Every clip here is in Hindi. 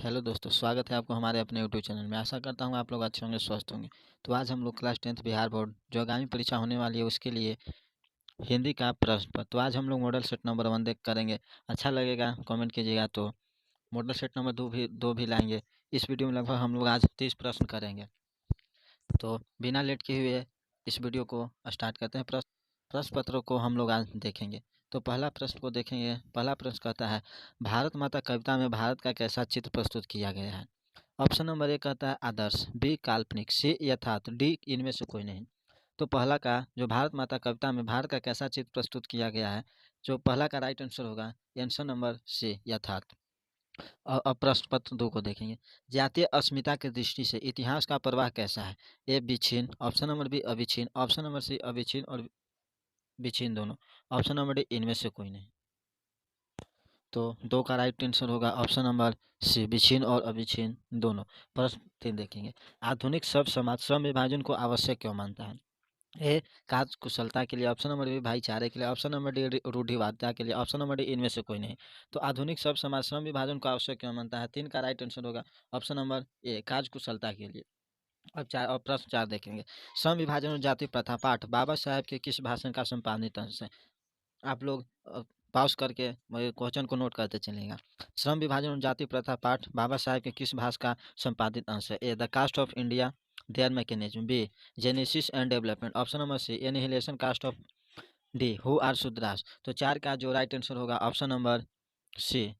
हेलो दोस्तों, स्वागत है आपको हमारे अपने यूट्यूब चैनल में। आशा करता हूँ आप लोग अच्छे होंगे, स्वस्थ होंगे। तो आज हम लोग क्लास 10th बिहार बोर्ड जो आगामी परीक्षा होने वाली है उसके लिए हिंदी का प्रश्न पत्र। तो आज हम लोग मॉडल सेट नंबर 1 देख करेंगे। अच्छा लगेगा कमेंट कीजिएगा। तो मॉडल सेट नंबर 2 भी लाएंगे। इस वीडियो में लगभग हम लोग आज 30 प्रश्न करेंगे। तो बिना लेट किए हुए इस वीडियो को स्टार्ट करते हैं। प्रश्न पत्रों को हम लोग आज देखेंगे। तो पहला प्रश्न को देखेंगे। पहला प्रश्न कहता है, भारत माता कविता में भारत का कैसा चित्र प्रस्तुत किया गया है? ऑप्शन नंबर ए कहता है आदर्श, बी काल्पनिक, सी यथार्थ, डी इनमें से कोई नहीं। तो पहला का जो भारत माता कविता में भारत का कैसा चित्र प्रस्तुत किया गया है, जो पहला का राइट आंसर होगा आंसर नंबर सी यथार्थ। और अब प्रश्न पत्र 2 को देखेंगे। जातीय अस्मिता की दृष्टि से इतिहास का प्रवाह कैसा है? ए विच्छिन्न, ऑप्शन नंबर बी अविच्छिन्न, ऑप्शन नंबर सी अविच्छिन्न और विच्छिन्न दोनों, ऑप्शन नंबर डी इनमें से कोई नहीं। तो 2 का राइट आंसर होगा ऑप्शन नंबर सी विच्छिन्न और अविच्छिन्न दोनों। प्रश्न 3 देखेंगे। आधुनिक सब समाज श्रम विभाजन को आवश्यक क्यों मानता है? ए कार्य कुशलता के लिए, ऑप्शन नंबर बी भाईचारे के लिए, ऑप्शन नंबर डी रूढ़िवादिता के लिए, ऑप्शन नंबर डी इनमें से कोई नहीं। तो आधुनिक सब समाज श्रम विभाजन को आवश्यक क्यों मानता है? 3 का राइट आंसर होगा ऑप्शन नंबर ए कार्य कुशलता के लिए। अब प्रश्न 4 देखेंगे। श्रम विभाजन और जाति प्रथा पाठ बाबा साहेब के किस भाषण का संपादित अंश है? आप लोग पॉज करके क्वेश्चन को नोट करते चलेगा। श्रम विभाजन और जाति प्रथा पाठ बाबा साहेब के किस भाषा का संपादित अंश है? A the caste of India, their mechanism, B genesis and development, option number C annihilation caste of, D who are Shudras. तो 4 का जो राइट आंसर होगा option number C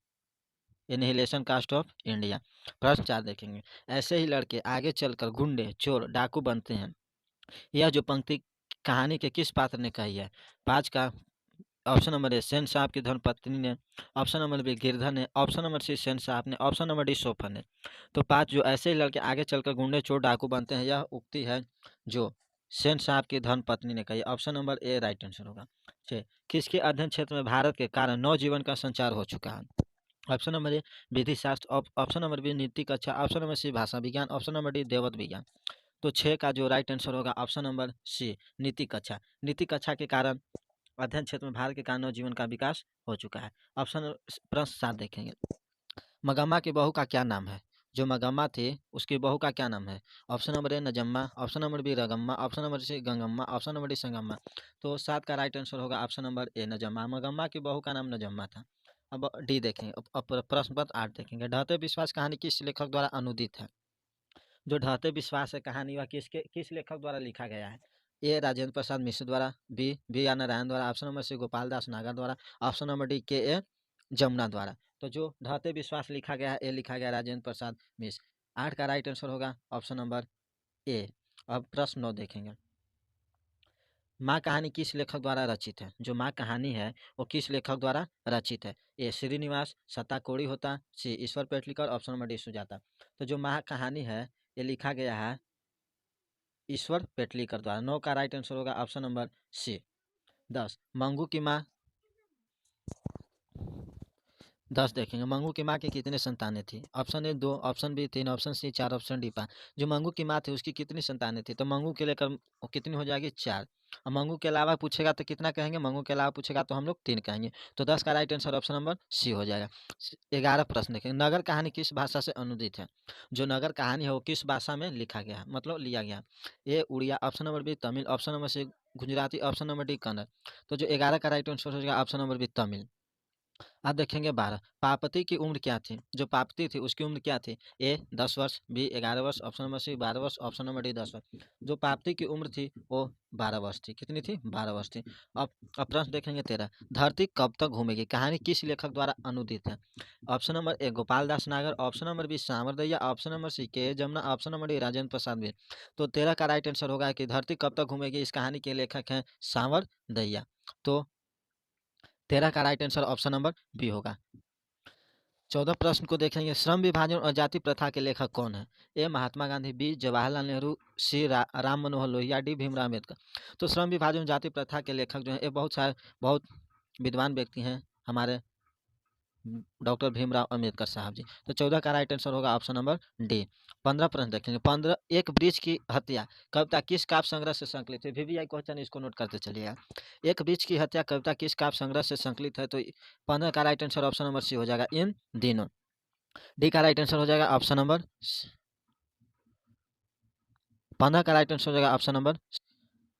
annihilation caste of India. प्रश्न 4 देखेंगे। ऐसे ही लड़के आगे चलकर गुंडे, चोर, डाकू बनते हैं। यह जो पंक्ति कहानी के किस पात्र ने कही है? 5 का ऑप्शन नंबर ए सेन साहब की धर्मपत्नी ने, ऑप्शन नंबर बी गिरधर ने, ऑप्शन नंबर सी सेन साहब ने, ऑप्शन नंबर डी सोफर ने। तो 5 जो ऐसे ही लड़के आगे चलकर गुंडे, चोर, डाकू बनते हैं, यह उक्ति है जो सेन साहब की धर्मपत्नी ने कही। ऑप्शन नंबर ए राइट आंसर होगा। 6 किसके अध्ययन क्षेत्र में भारत के कारण नवजीवन का संचार हो चुका है? ऑप्शन नंबर ए विधि शास्त्र, ऑप्शन नंबर बी नीति कक्षा, ऑप्शन नंबर सी भाषा विज्ञान, ऑप्शन नंबर डी देवत विज्ञान। तो 6 का जो राइट आंसर होगा ऑप्शन नंबर सी नीति कक्षा। नीति कक्षा के कारण अध्ययन क्षेत्र में भारत के कानून जीवन का विकास हो चुका है। ऑप्शन प्रश्न 7 देखेंगे। मगम्मा की बहू का क्या नाम है? जो मगम्मा थी उसकी बहू का क्या नाम है? Option number A Najamma, option number B Ragamma, option number C Gangamma, option number D Sangamma. तो 7 का राइट आंसर होगा option number A Najamma. Magamma की बहू का नाम नजम्मा था। अब डी देखेंगे। अब प्रश्न पत्र 8 देखेंगे। ढहते विश्वास कहानी किस लेखक द्वारा अनुदित है? जो ढहते विश्वास है कहानी वह किस लेखक द्वारा लिखा गया है? ए राजेंद्र प्रसाद मिश्र द्वारा, बी आर नारायण द्वारा, ऑप्शन नंबर सी गोपाल दास नागर द्वारा, ऑप्शन नंबर डी के ए जमुना द्वारा। तो जो ढहते विश्वास लिखा गया है ए लिखा गया राजेंद्र प्रसाद मिश्र। 8 का राइट आंसर होगा ऑप्शन नंबर ए। अब प्रश्न 9 देखेंगे। माँ कहानी किस लेखक द्वारा रचित है? जो माँ कहानी है वो किस लेखक द्वारा रचित है? ए श्रीनिवास, सत्ता कोड़ी होता, C Ishwar Petlikar, option number D Sujata. तो जो माँ कहानी है ये लिखा गया है ईश्वर पेटलीकर द्वारा। 9 का राइट आंसर होगा ऑप्शन नंबर सी। 10 मंगू की माँ, 10 देखेंगे। मंगू की माँ की कितनी संतानें थी? Option A 2, option B 3, option C 4, option D 5। जो मंगू की माँ थी उसकी कितनी संतानें थी? तो मंगू के लेकर कितनी हो जाएगी? 4। और मंगू के अलावा पूछेगा तो कितना कहेंगे? मंगू के अलावा पूछेगा तो हम लोग 3 कहेंगे। तो 10 का right answer option number C हो जाएगा। 11 प्रश्न देखेंगे। नगर कहानी किस भाषा से अनुदित है? जो नगर कहानी है वो किस भाषा में लिखा गया है, मतलब लिया गया? A Odia, option number B Tamil, option number C Gujarati, option number D Kannada. तो जो 11 का राइट आंसर हो जाएगा ऑप्शन नंबर बी तमिल। अब देखेंगे 12। पापति की उम्र क्या थी? जो पापती थी उसकी उम्र क्या थी? ए 10 वर्ष, बी 11 वर्ष, ऑप्शन नंबर सी 12 वर्ष, ऑप्शन नंबर डी 10 वर्ष। जो पापती की उम्र थी वो 12 वर्ष थी। कितनी थी? 12 वर्ष थी। अब प्रश्न देखेंगे 13। धरती कब तक घूमेगी कहानी किस लेखक द्वारा अनुदित है? ऑप्शन नंबर ए गोपाल दास नागर, ऑप्शन नंबर बी सांवर दैया, option number C K Jamuna, option number D Rajendra Prasad भी। तो 13 का राइट आंसर होगा कि धरती कब तक घूमेगी इस कहानी के लेखक हैं सांवर दैया। तो 13 का right answer option number B होगा। 14 प्रश्न को देखेंगे। श्रम विभाजन और जाति प्रथा के लेखक कौन है? ए महात्मा गांधी, बी जवाहरलाल नेहरू, सी राम मनोहर लोहिया, डी भीमराव अम्बेडकर। तो श्रम विभाजन और जाति प्रथा के लेखक जो है ये बहुत विद्वान व्यक्ति हैं हमारे डॉक्टर भीमराव अम्बेडकर साहब जी। तो 14 का राइट आंसर होगा ऑप्शन नंबर डी। 15 प्रश्न देखेंगे। 15 एक वृक्ष की हत्या कविता किस काव्य संग्रह से संकलित है? VVI क्वेश्चन, इसको नोट करते चलिएगा। एक वृक्ष की हत्या कविता किस काव्य संग्रह से संकलित है? तो 15 का right answer option number C हो जाएगा इन दिनों। डी का राइट आंसर हो जाएगा ऑप्शन नंबर 15 का राइट आंसर हो जाएगा ऑप्शन नंबर।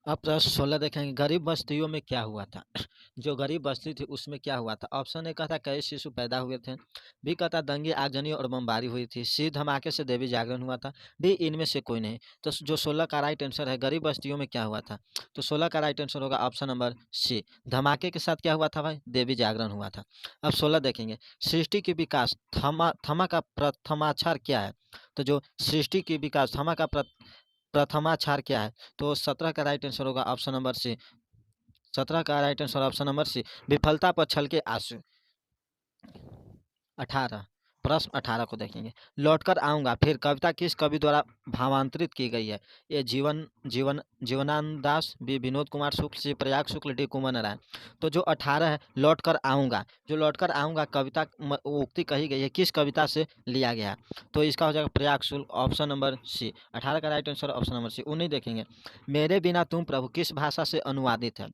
अब प्रश्न 16 देखेंगे, गरीब बस्तियों में क्या हुआ था? जो गरीब बस्ती थी उसमें क्या हुआ था? ऑप्शन ए कहता कई शिशु पैदा हुए थे, बी कहता दंगे आगजनी और बमबारी हुई थी, सी धमाके से देवी जागरण हुआ था, डी इनमें से कोई नहीं। तो जो 16 का राइट आंसर है, गरीब बस्तियों में क्या हुआ था, तो 16 का राइट आंसर होगा ऑप्शन नंबर सी, धमाके के साथ क्या हुआ था भाई? देवी जागरण हुआ था। अब 16 देखेंगे, सृष्टि के विकास थमा थमा का प्रथमाक्षर क्या है? तो जो सृष्टि की विकास थमा का प्रथमाक्षर क्या है? तो 17 का राइट आंसर होगा ऑप्शन नंबर सी, 17 का right answer option number C, विफलता पर छल के आंसू। 18, प्रश्न 18 को देखेंगे, लौटकर आऊंगा फिर कविता किस कवि द्वारा भावांतरित की गई है? ये जीवनानंद दास, बी विनोद कुमार शुक्ल, सी प्रयाग शुक्ल, डी कुंवर नारायण। तो जो 18 है, लौटकर आऊंगा, जो लौटकर आऊंगा कविता उक्ति कही गई है, किस कविता से लिया गया? तो इसका हो जाएगा Prayag Shukla, option number C. 18 का right answer option number C. 19 देखेंगे, मेरे बिना तुम प्रभु किस भाषा से अनुवादित है?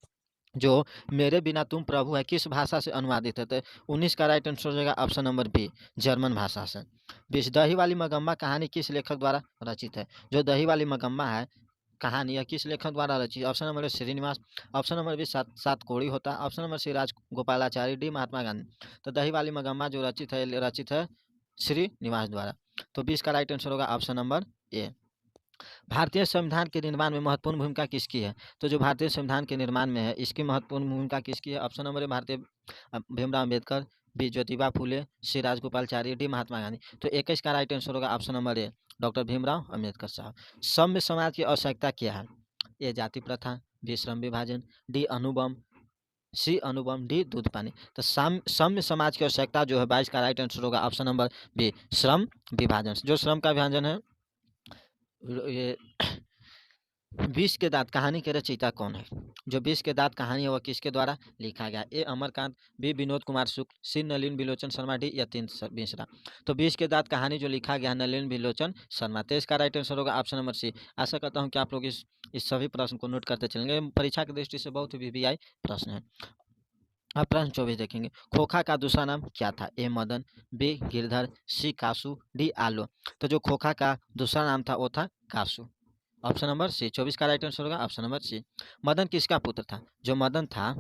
जो मेरे बिना तुम प्रभु है किस भाषा से अनुवादित है? तो 19 का राइट आंसर हो जाएगा ऑप्शन नंबर बी, जर्मन भाषा से। 20, दही वाली मगम्मा कहानी किस लेखक द्वारा रचित है? जो दही वाली मगम्मा है कहानी है किस लेखक द्वारा रचित? Option number A Srinivas, option number B सात कोड़ी होता, option number C Raj Gopalachari, D Mahatma Gandhi. तो दही वाली मगम्मा जो रचित है श्रीनिवास द्वारा। तो 20 का राइट आंसर होगा ऑप्शन नंबर ए। भारतीय संविधान के निर्माण में महत्वपूर्ण भूमिका किसकी है? तो जो भारतीय संविधान के निर्माण में है इसकी महत्वपूर्ण भूमिका किसकी है? ऑप्शन नंबर ए भारतीय भीमराव अम्बेडकर, बी ज्योतिबा फूले, सी राजगोपालचारी, डी महात्मा गांधी। तो 21 का राइट आंसर होगा ऑप्शन नंबर ए, डॉक्टर भीमराव अम्बेडकर साहब। सभ्य समाज की आवश्यकता क्या है? ए जाति प्रथा, बी श्रम विभाजन, डी अनुबम, सी अनुबम, डी दूध पानी। तो सम्य समाज की आवश्यकता जो है 22 का राइट आंसर होगा ऑप्शन नंबर बी, श्रम विभाजन। जो श्रम का विभाजन है, ये 20 के दांत कहानी के रचयिता कौन है? जो 20 के दांत कहानी है वह किसके द्वारा लिखा गया? ए अमरकांत, बी विनोद कुमार शुक्ल, सी नलिन बिलोचन शर्मा, डी यतीन मिश्रा। तो 20 के दांत कहानी जो लिखा गया है नलिन बिलोचन शर्मा। तो इसका राइट आंसर होगा ऑप्शन नंबर सी। आशा करता हूँ कि आप लोग इस सभी प्रश्न को नोट करते चलेंगे, परीक्षा की दृष्टि से बहुत ही वीवीआई प्रश्न है। अब प्रश्न 24 देखेंगे, खोखा का दूसरा नाम क्या था? ए मदन, बी गिरधर, सी कासू, डी आलो। तो जो खोखा का दूसरा नाम था वो था कासू, ऑप्शन नंबर सी। 24 का राइट आंसर होगा ऑप्शन नंबर सी। मदन किसका पुत्र था? जो मदन था,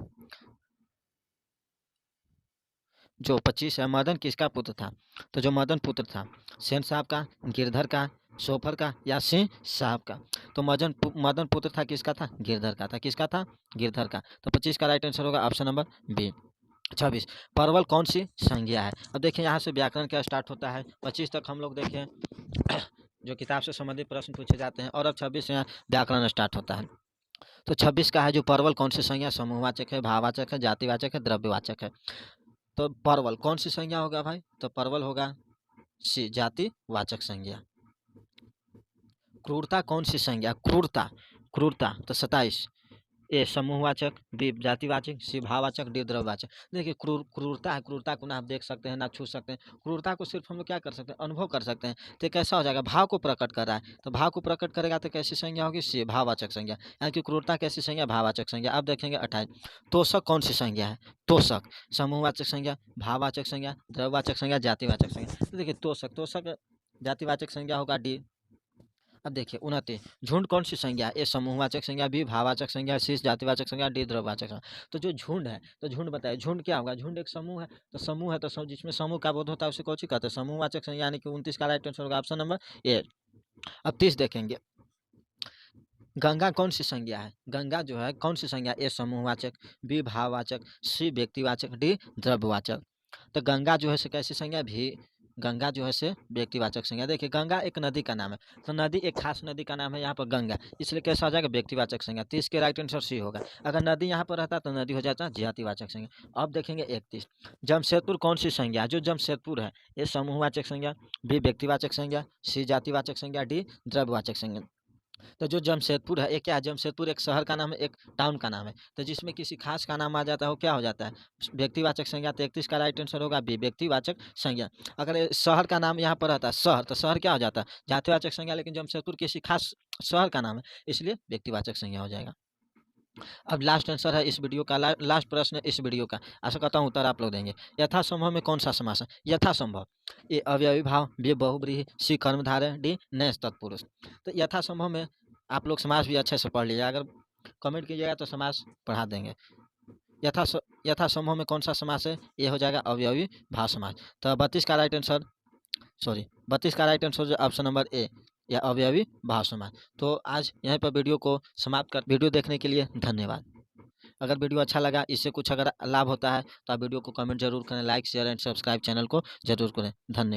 जो 25 है, मदन किसका पुत्र था? तो जो मदन पुत्र था सेन साहब का, गिरधर का, सोफर का, या सिंह साहब का? तो मदन पुत्र था किसका था? गिरधर का था। किसका था? गिरधर का। तो 25 का राइट आंसर होगा ऑप्शन नंबर बी। 26, परवल कौन सी संज्ञा है? अब देखिए यहाँ से व्याकरण क्या स्टार्ट होता है। 25 तक हम लोग देखें जो किताब से संबंधित प्रश्न पूछे जाते हैं, और अब 26 से यहाँ व्याकरण स्टार्ट होता है। तो 26 का है, जो परवल कौन सी संज्ञा? समूहवाचक है, भाववाचक है, जातिवाचक है, द्रव्यवाचक है। तो परवल कौन सी संज्ञा होगा भाई? तो परवल होगा सी, जातिवाचक संज्ञा। क्रूरता कौन सी संज्ञा? क्रूरता, क्रूरता तो 27, ए समूहवाचक, बी जातिवाचक, सी भाववाचक, डी द्रव्यवाचक। देखिए क्रूरता है, क्रूरता को ना आप देख सकते हैं ना छू सकते हैं, क्रूरता को सिर्फ हम लोग क्या कर सकते हैं? अनुभव कर सकते हैं। तो कैसा हो जाएगा? भाव को प्रकट कर रहा है, तो भाव को प्रकट करेगा तो कैसी संज्ञा होगी? सी, भाववाचक संज्ञा। यानी कि क्रूरता कैसी संज्ञा? भाववाचक संज्ञा। अब देखेंगे 28, तोषक कौन सी संज्ञा है? तोषक समूहवाचक संज्ञा, भाववाचक संज्ञा, द्रव्यवाचक संज्ञा, जातिवाचक संज्ञा। तो देखिए तोषक जातिवाचक संज्ञा होगा डी। अब देखिए 29, झुंड कौन सी संज्ञा है? ए समूहवाचक संज्ञा, बी भाववाचक संज्ञा, सी जातिवाचक संज्ञा, डी द्रव्यवाचक संज्ञा। तो जो झुंड है, तो झुंड बताइए झुंड क्या होगा? झुंड एक समूह है, तो समूह है तो जिसमें समूह का बोध होता है उसे कौन सी कहते हैं? समूहवाचक संज्ञा। यानी कि 29 का राइट आंसर होगा ऑप्शन नंबर ए। अब 30 देखेंगे, गंगा कौन सी संज्ञा है? गंगा जो है कौन सी संज्ञा? ए समूहवाचक, बी भाववाचक, सी व्यक्तिवाचक, डी द्रव्यवाचक। तो गंगा जो है से कैसी संज्ञा? भी गंगा जो है से व्यक्तिवाचक संज्ञा। देखिए गंगा एक नदी का नाम है, तो नदी एक खास नदी का नाम है यहाँ पर गंगा, इसलिए कैसा हो जाएगा? व्यक्तिवाचक संज्ञा। 30 के राइट आंसर सी होगा। अगर नदी यहाँ पर रहता तो नदी हो जाता जातिवाचक संज्ञा। अब देखेंगे 31, जमशेदपुर कौन सी संज्ञा? जो जमशेदपुर है, ए समूहवाचक संज्ञा, बी व्यक्तिवाचक संज्ञा, सी जातिवाचक संज्ञा, डी द्रव्यवाचक संज्ञा। तो जो जमशेदपुर है ये क्या है? जमशेदपुर एक शहर का नाम है, एक टाउन का नाम है, तो जिसमें किसी खास का नाम आ जाता है वो क्या हो जाता है? व्यक्तिवाचक संज्ञा। 33 का राइट आंसर होगा बी, व्यक्तिवाचक संज्ञा। अगर ये शहर का नाम यहाँ पर रहता है शहर, तो शहर क्या हो जाता है? जातिवाचक संज्ञा। लेकिन जमशेदपुर किसी खास शहर का नाम है, इसलिए व्यक्तिवाचक संज्ञा हो जाएगा। अब लास्ट आंसर है इस वीडियो का, लास्ट प्रश्न है इस वीडियो का। आशा करता हूँ उत्तर आप लोग देंगे। यथासंभव में कौन सा समास है? यथासंभव, ए अव्ययी भाव, बी बहुब्रीहि, सी कर्मधारय, डी नैश तत्पुरुष। तो यथासंभव में आप लोग समास भी अच्छे से पढ़ लीजिए, अगर कमेंट कीजिएगा तो समास पढ़ा देंगे। यथासंभव में कौन सा समास है? ये हो जाएगा अव्ययी भाव समास। तो 32 का राइट आंसर, 32 का राइट आंसर ऑप्शन नंबर ए, या अवयवी भाव समास। तो आज यहीं पर वीडियो को समाप्त कर, वीडियो देखने के लिए धन्यवाद। अगर वीडियो अच्छा लगा, इससे कुछ अगर लाभ होता है तो आप वीडियो को कमेंट जरूर करें, like share and subscribe channel को जरूर करें। धन्यवाद।